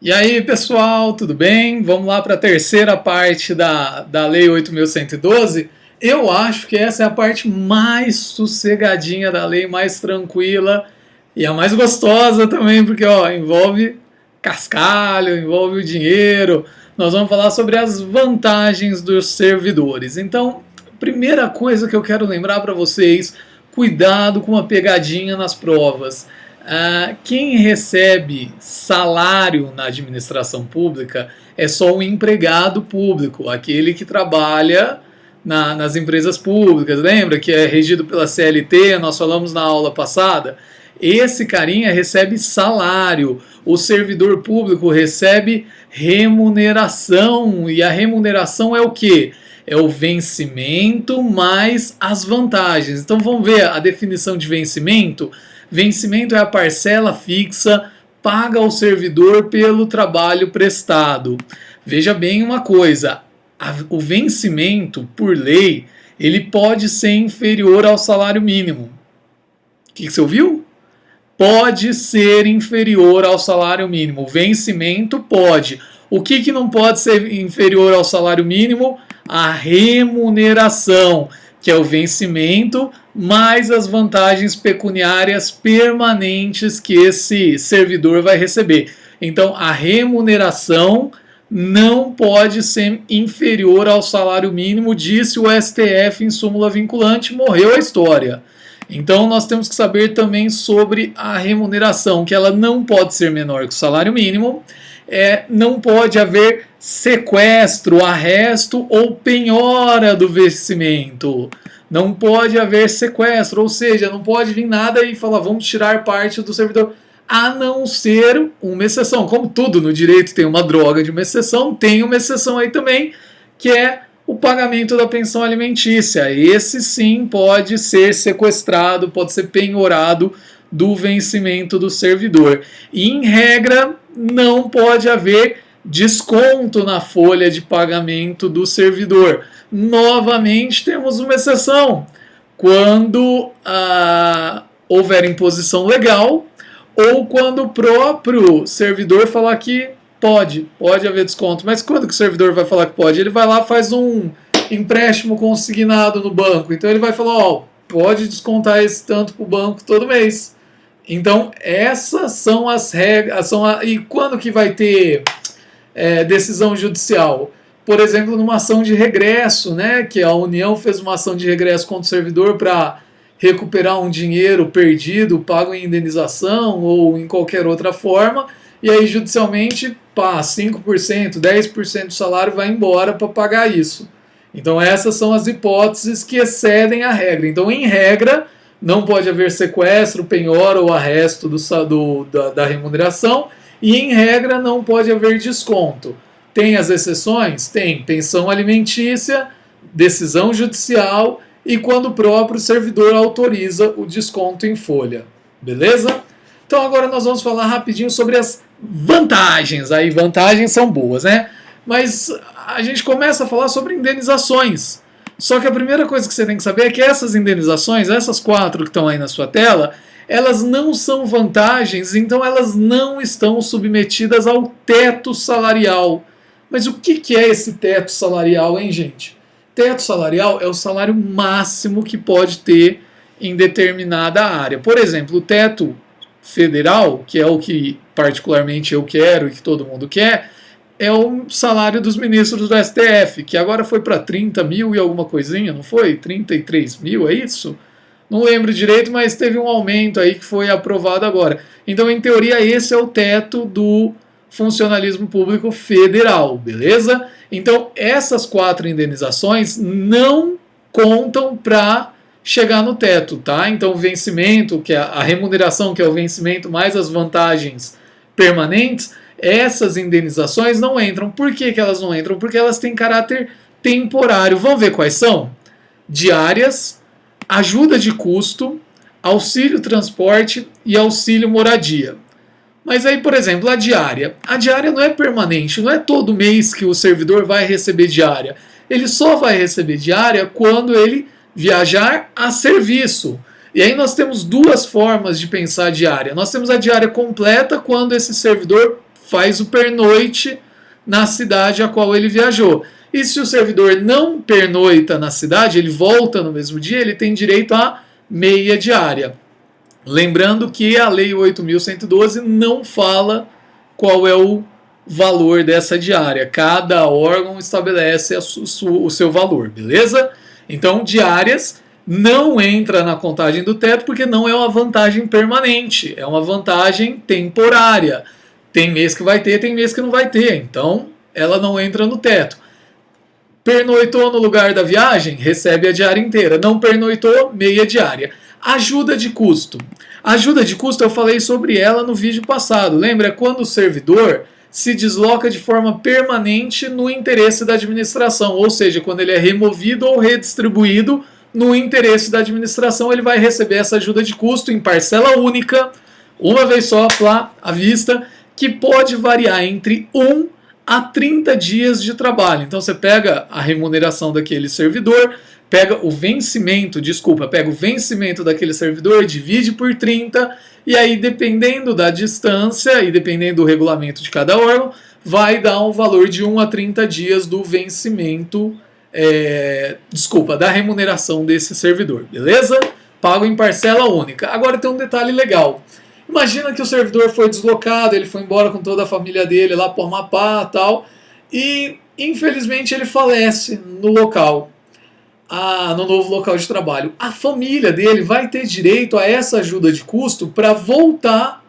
E aí, pessoal, tudo bem? Vamos lá para a terceira parte da Lei 8.112. Eu acho que essa é a parte mais sossegadinha da lei, mais tranquila e a mais gostosa também, porque envolve cascalho, envolve o dinheiro. Nós vamos falar sobre as vantagens dos servidores. Então, primeira coisa que eu quero lembrar para vocês, cuidado com a pegadinha nas provas. Quem recebe salário na administração pública é só o empregado público, aquele que trabalha nas empresas públicas. Lembra que é regido pela CLT, nós falamos na aula passada? Esse carinha recebe salário, o servidor público recebe remuneração, e a remuneração é o quê? É o vencimento mais as vantagens. Então vamos ver a definição de vencimento. Vencimento é a parcela fixa paga ao servidor pelo trabalho prestado. Veja bem uma coisa, o vencimento, por lei, ele pode ser inferior ao salário mínimo. O que você ouviu? Pode ser inferior ao salário mínimo. O vencimento pode. O que não pode ser inferior ao salário mínimo? A remuneração, que é o vencimento mais as vantagens pecuniárias permanentes que esse servidor vai receber. Então, a remuneração não pode ser inferior ao salário mínimo, disse o STF em súmula vinculante, morreu a história. Então, nós temos que saber também sobre a remuneração, que ela não pode ser menor que o salário mínimo, não pode haver sequestro, arresto ou penhora do vencimento. Não pode haver sequestro, ou seja, não pode vir nada e falar vamos tirar parte do servidor, a não ser uma exceção. Como tudo no direito tem uma droga de uma exceção, tem uma exceção aí também, que é o pagamento da pensão alimentícia. Esse sim pode ser sequestrado, pode ser penhorado do vencimento do servidor. E, em regra, não pode haver desconto na folha de pagamento do servidor. Novamente, temos uma exceção. Quando houver imposição legal ou quando o próprio servidor falar que pode haver desconto. Mas quando que o servidor vai falar que pode? Ele vai lá e faz um empréstimo consignado no banco. Então ele vai falar, pode descontar esse tanto para o banco todo mês. Então essas são as regras. E quando que vai ter decisão judicial? Por exemplo, numa ação de regresso, né, que a União fez uma ação de regresso contra o servidor para recuperar um dinheiro perdido, pago em indenização ou em qualquer outra forma, e aí judicialmente, 5%, 10% do salário vai embora para pagar isso. Então essas são as hipóteses que excedem a regra. Então, em regra, não pode haver sequestro, penhora ou arresto da remuneração, e em regra não pode haver desconto. Tem as exceções? Tem. Pensão alimentícia, decisão judicial e quando o próprio servidor autoriza o desconto em folha. Beleza? Então agora nós vamos falar rapidinho sobre as vantagens. Aí vantagens são boas, né? Mas a gente começa a falar sobre indenizações. Só que a primeira coisa que você tem que saber é que essas indenizações, essas 4 que estão aí na sua tela, elas não são vantagens, então elas não estão submetidas ao teto salarial. Mas o que é esse teto salarial, hein, gente? Teto salarial é o salário máximo que pode ter em determinada área. Por exemplo, o teto federal, que é o que particularmente eu quero e que todo mundo quer, é o salário dos ministros do STF, que agora foi para 30 mil e alguma coisinha, não foi? 33 mil, é isso? Não lembro direito, mas teve um aumento aí que foi aprovado agora. Então, em teoria, esse é o teto do funcionalismo público federal, beleza? Então, essas 4 indenizações não contam para chegar no teto, tá? Então, o vencimento, que é a remuneração, que é o vencimento mais as vantagens permanentes, essas indenizações não entram. Por que elas não entram? Porque elas têm caráter temporário. Vamos ver quais são? Diárias, ajuda de custo, auxílio transporte e auxílio moradia. Mas aí, por exemplo, a diária não é permanente, não é todo mês que o servidor vai receber diária. Ele só vai receber diária quando ele viajar a serviço. E aí nós temos 2 formas de pensar a diária. Nós temos a diária completa quando esse servidor faz o pernoite na cidade a qual ele viajou. E se o servidor não pernoita na cidade, ele volta no mesmo dia, ele tem direito a meia diária. Lembrando que a Lei 8.112 não fala qual é o valor dessa diária. Cada órgão estabelece o seu valor, beleza? Então, diárias não entra na contagem do teto porque não é uma vantagem permanente, é uma vantagem temporária. Tem mês que vai ter, tem mês que não vai ter, então ela não entra no teto. Pernoitou no lugar da viagem, recebe a diária inteira. Não pernoitou, meia diária. Ajuda de custo. Ajuda de custo eu falei sobre ela no vídeo passado. Lembra? Quando o servidor se desloca de forma permanente no interesse da administração. Ou seja, quando ele é removido ou redistribuído no interesse da administração, ele vai receber essa ajuda de custo em parcela única, uma vez só, lá à vista, que pode variar entre 1 a 30 dias de trabalho. Então você pega a remuneração daquele servidor, pega o vencimento daquele servidor, divide por 30, e aí dependendo da distância e dependendo do regulamento de cada órgão, vai dar um valor de 1 a 30 dias do vencimento, da remuneração desse servidor, beleza? Pago em parcela única. Agora tem um detalhe legal. Imagina que o servidor foi deslocado, ele foi embora com toda a família dele lá para o Amapá e tal, e infelizmente ele falece no local, no novo local de trabalho. A família dele vai ter direito a essa ajuda de custo para voltar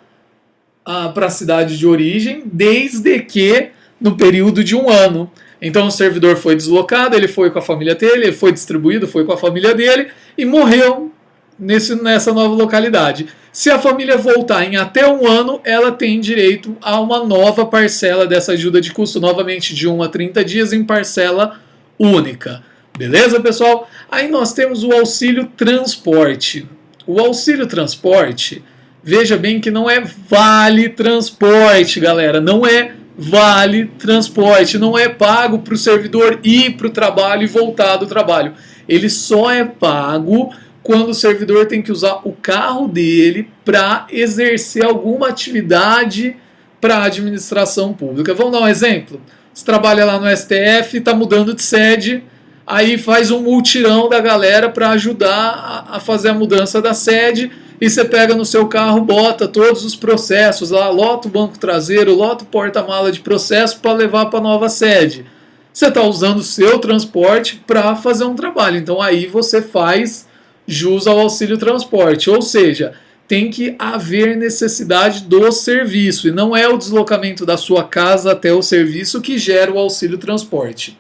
para a cidade de origem, desde que no período de 1 ano. Então o servidor foi deslocado, ele foi com a família dele, ele foi distribuído, foi com a família dele e morreu nessa nova localidade. Se a família voltar em até 1 ano, ela tem direito a uma nova parcela dessa ajuda de custo, novamente de 1 a 30 dias em parcela única. Beleza, pessoal? Aí nós temos o auxílio transporte. O auxílio transporte, veja bem que não é vale transporte, galera. Não é vale transporte. Não é pago para o servidor ir para o trabalho e voltar do trabalho. Ele só é pago quando o servidor tem que usar o carro dele para exercer alguma atividade para a administração pública. Vamos dar um exemplo? Você trabalha lá no STF, está mudando de sede, aí faz um multirão da galera para ajudar a fazer a mudança da sede, e você pega no seu carro, bota todos os processos lá, lota o banco traseiro, lota o porta-mala de processo para levar para a nova sede. Você está usando o seu transporte para fazer um trabalho, então aí você faz jus ao auxílio transporte, ou seja, tem que haver necessidade do serviço, e não é o deslocamento da sua casa até o serviço que gera o auxílio transporte.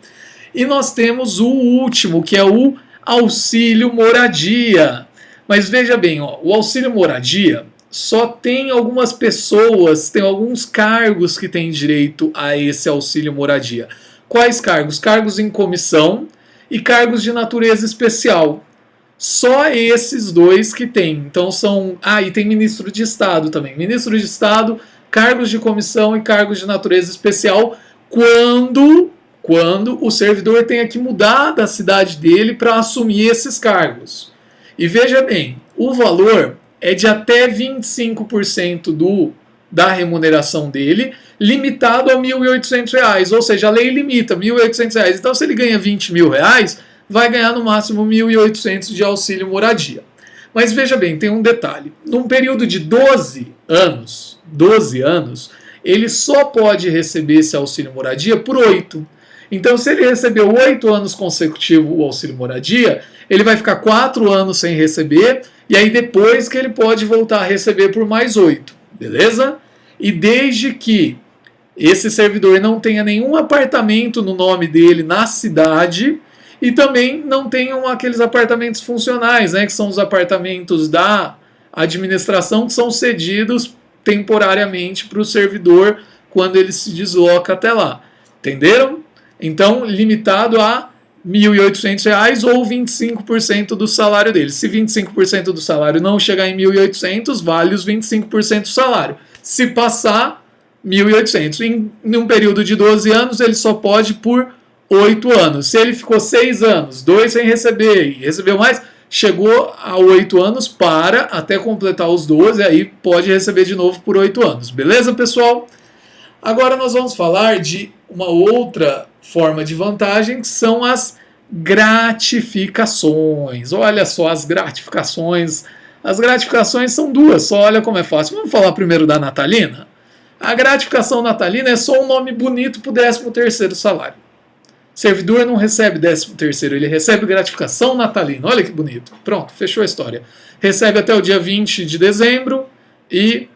E nós temos o último, que é o auxílio moradia. Mas veja bem, o auxílio moradia só tem algumas pessoas, tem alguns cargos que têm direito a esse auxílio moradia. Quais cargos? Cargos em comissão e cargos de natureza especial. Só esses dois que tem. Então são... e tem ministro de Estado também. Ministro de Estado, cargos de comissão e cargos de natureza especial quando o servidor tenha que mudar da cidade dele para assumir esses cargos. E veja bem, o valor é de até 25% da remuneração dele, limitado a R$ 1.800, ou seja, a lei limita R$ 1.800. Então se ele ganha R$ 20.000, vai ganhar no máximo R$ 1.800 de auxílio moradia. Mas veja bem, tem um detalhe. Num período de 12 anos, ele só pode receber esse auxílio moradia por 8. Então, se ele recebeu 8 anos consecutivos o auxílio moradia, ele vai ficar 4 anos sem receber, e aí depois que ele pode voltar a receber por mais 8. Beleza? E desde que esse servidor não tenha nenhum apartamento no nome dele na cidade, e também não tenham aqueles apartamentos funcionais, né, que são os apartamentos da administração que são cedidos temporariamente para o servidor quando ele se desloca até lá. Entenderam? Então, limitado a R$ 1.800 ou 25% do salário dele. Se 25% do salário não chegar em 1.800, vale os 25% do salário. Se passar, 1.800. Em um período de 12 anos, ele só pode por 8 anos. Se ele ficou 6 anos, 2 sem receber e recebeu mais, chegou a 8 anos, para até completar os 12, aí pode receber de novo por 8 anos. Beleza, pessoal? Agora nós vamos falar de uma outra forma de vantagem, que são as gratificações. Olha só as gratificações. As gratificações são duas, só olha como é fácil. Vamos falar primeiro da natalina? A gratificação natalina é só um nome bonito para o 13º salário. Servidor não recebe 13º, ele recebe gratificação natalina. Olha que bonito. Pronto, fechou a história. Recebe até o dia 20 de dezembro e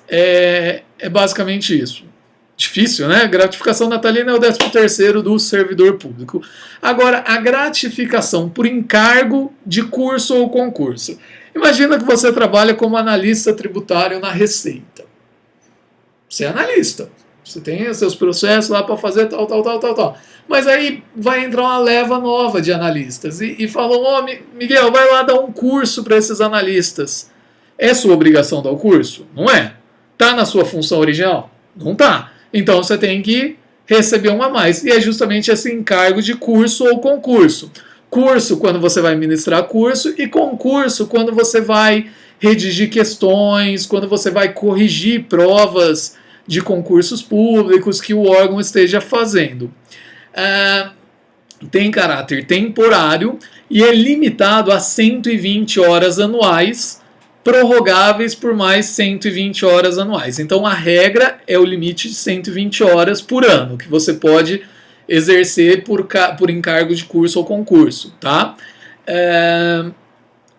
é basicamente isso. Difícil, né? Gratificação natalina é o 13º do servidor público. Agora, a gratificação por encargo de curso ou concurso. Imagina que você trabalha como analista tributário na Receita. Você é analista. Você tem seus processos lá para fazer tal. Mas aí vai entrar uma leva nova de analistas e falam, Miguel, vai lá dar um curso para esses analistas. É sua obrigação dar o curso? Não é. Tá na sua função original? Não tá. Então você tem que receber um a mais. E é justamente esse encargo de curso ou concurso. Curso quando você vai ministrar curso e concurso quando você vai redigir questões, quando você vai corrigir provas de concursos públicos que o órgão esteja fazendo. Tem caráter temporário e é limitado a 120 horas anuais, prorrogáveis por mais 120 horas anuais. Então a regra é o limite de 120 horas por ano, que você pode exercer por encargo de curso ou concurso, tá?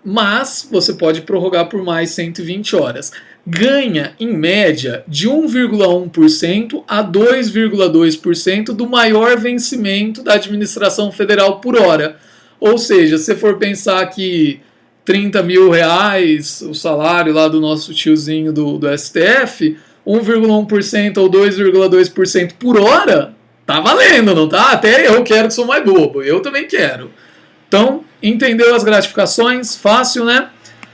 Mas você pode prorrogar por mais 120 horas. Ganha, em média, de 1,1% a 2,2% do maior vencimento da administração federal por hora. Ou seja, se for pensar que 30 mil reais o salário lá do nosso tiozinho do STF, 1,1% ou 2,2% por hora, tá valendo, não tá? Até eu quero que sou mais bobo, eu também quero. Então, entendeu as gratificações? Fácil, né?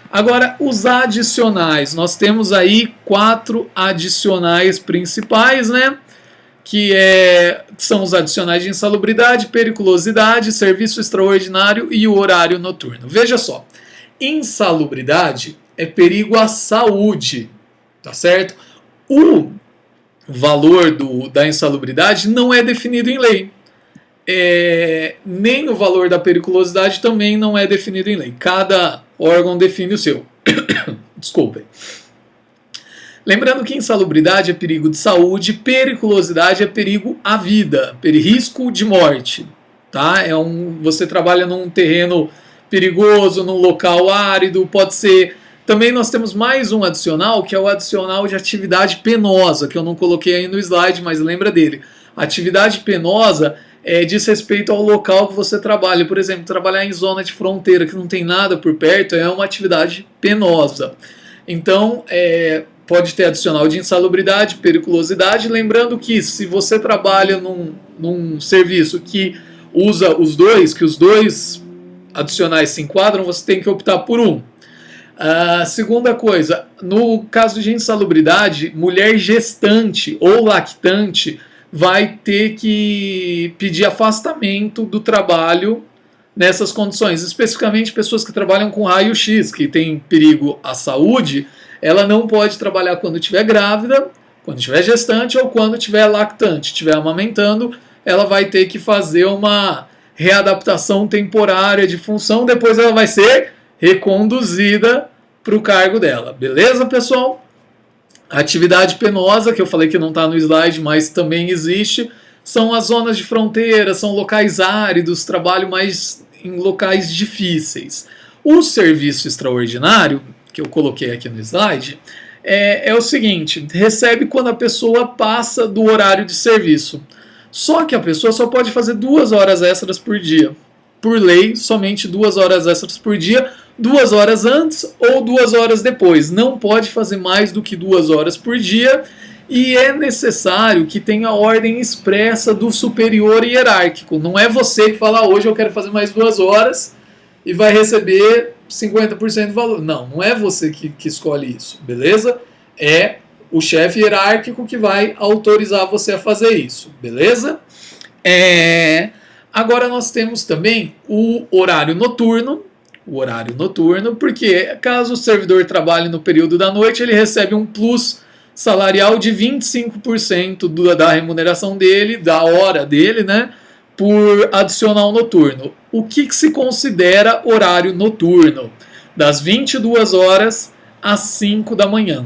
Agora, os adicionais. Nós temos aí 4 adicionais principais, né? Que são os adicionais de insalubridade, periculosidade, serviço extraordinário e o horário noturno. Veja só, insalubridade é perigo à saúde, tá certo? O valor da insalubridade não é definido em lei. Nem o valor da periculosidade também não é definido em lei. Cada órgão define o seu. Desculpem. Lembrando que insalubridade é perigo de saúde, periculosidade é perigo à vida, risco de morte. Tá? Você trabalha num terreno perigoso, num local árido, pode ser. Também nós temos mais um adicional, que é o adicional de atividade penosa, que eu não coloquei aí no slide, mas lembra dele. Atividade penosa diz respeito ao local que você trabalha. Por exemplo, trabalhar em zona de fronteira que não tem nada por perto é uma atividade penosa. Então, pode ter adicional de insalubridade, periculosidade. Lembrando que se você trabalha num serviço que usa os dois, que os dois adicionais se enquadram, você tem que optar por um. Segunda coisa, no caso de insalubridade, mulher gestante ou lactante vai ter que pedir afastamento do trabalho nessas condições. Especificamente pessoas que trabalham com raio-x, que tem perigo à saúde, ela não pode trabalhar quando estiver grávida, quando estiver gestante ou quando estiver lactante, estiver amamentando, ela vai ter que fazer uma readaptação temporária de função, depois ela vai ser reconduzida para o cargo dela. Beleza, pessoal? Atividade penosa, que eu falei que não está no slide, mas também existe, são as zonas de fronteira, são locais áridos, trabalho mais em locais difíceis. O serviço extraordinário, que eu coloquei aqui no slide, é o seguinte, recebe quando a pessoa passa do horário de serviço. Só que a pessoa só pode fazer 2 horas extras por dia. Por lei, somente 2 horas extras por dia, 2 horas antes ou 2 horas depois. Não pode fazer mais do que 2 horas por dia e é necessário que tenha ordem expressa do superior hierárquico. Não é você que fala, hoje eu quero fazer mais 2 horas e vai receber 50% do valor. Não é você que escolhe isso, beleza? É o chefe hierárquico que vai autorizar você a fazer isso, beleza? Agora nós temos também o horário noturno, porque caso o servidor trabalhe no período da noite, ele recebe um plus salarial de 25% da remuneração dele, da hora dele, né, por adicional noturno. O que se considera horário noturno? Das 22 horas às 5 da manhã,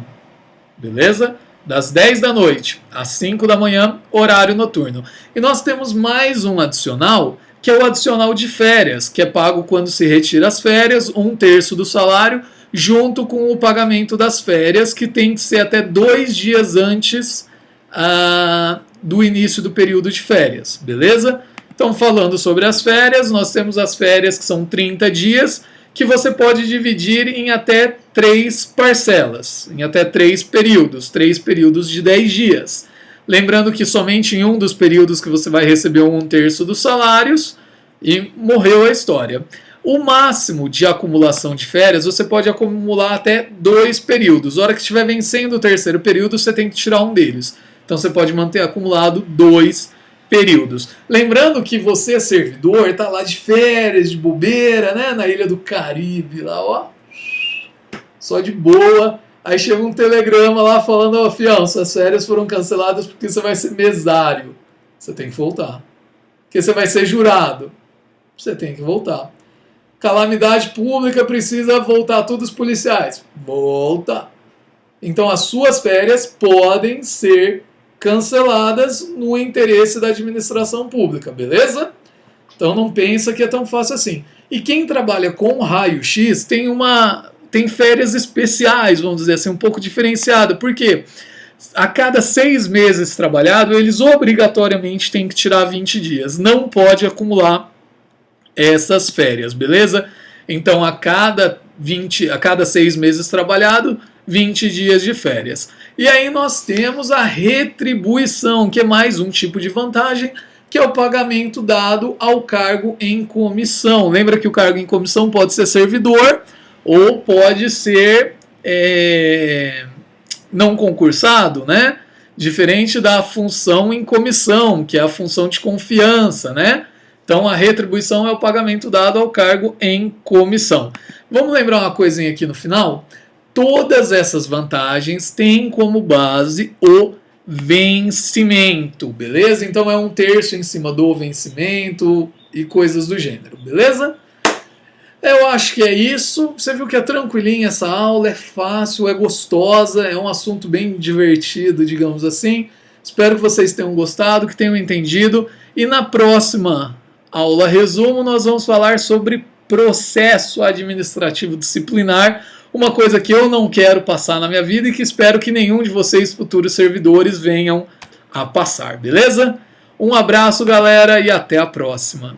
beleza? Das 10 da noite às 5 da manhã, horário noturno. E nós temos mais um adicional, que é o adicional de férias, que é pago quando se retira as férias, 1/3 do salário, junto com o pagamento das férias, que tem que ser até 2 dias antes do início do período de férias, beleza? Então, falando sobre as férias, nós temos as férias que são 30 dias, que você pode dividir em até 3 parcelas, em até 3 períodos de 10 dias. Lembrando que somente em um dos períodos que você vai receber 1/3 dos salários e morreu a história. O máximo de acumulação de férias, você pode acumular até 2 períodos. Na hora que estiver vencendo o 3º período, você tem que tirar um deles. Então você pode manter acumulado 2 períodos. Lembrando que você, servidor, está lá de férias, de bobeira, né? Na Ilha do Caribe, lá, ó. Só de boa. Aí chega um telegrama lá falando, ó, fião, suas férias foram canceladas porque você vai ser mesário. Você tem que voltar. Porque você vai ser jurado. Você tem que voltar. Calamidade pública, precisa voltar todos os policiais. Volta. Então as suas férias podem ser canceladas no interesse da administração pública, beleza? Então não pensa que é tão fácil assim. E quem trabalha com raio-x tem férias especiais, vamos dizer assim, um pouco diferenciada. Por quê? A cada 6 meses trabalhado, eles obrigatoriamente têm que tirar 20 dias. Não pode acumular essas férias, beleza? Então a cada 6 meses trabalhado, 20 dias de férias. E aí nós temos a retribuição, que é mais um tipo de vantagem, que é o pagamento dado ao cargo em comissão. Lembra que o cargo em comissão pode ser servidor ou pode ser não concursado, né? Diferente da função em comissão, que é a função de confiança, né? Então a retribuição é o pagamento dado ao cargo em comissão. Vamos lembrar uma coisinha aqui no final? Todas essas vantagens têm como base o vencimento, beleza? Então é 1/3 em cima do vencimento e coisas do gênero, beleza? Eu acho que é isso. Você viu que é tranquilinha essa aula, é fácil, é gostosa, é um assunto bem divertido, digamos assim. Espero que vocês tenham gostado, que tenham entendido. E na próxima aula resumo, nós vamos falar sobre processo administrativo disciplinar, uma coisa que eu não quero passar na minha vida e que espero que nenhum de vocês, futuros servidores, venham a passar, beleza? Um abraço, galera, e até a próxima.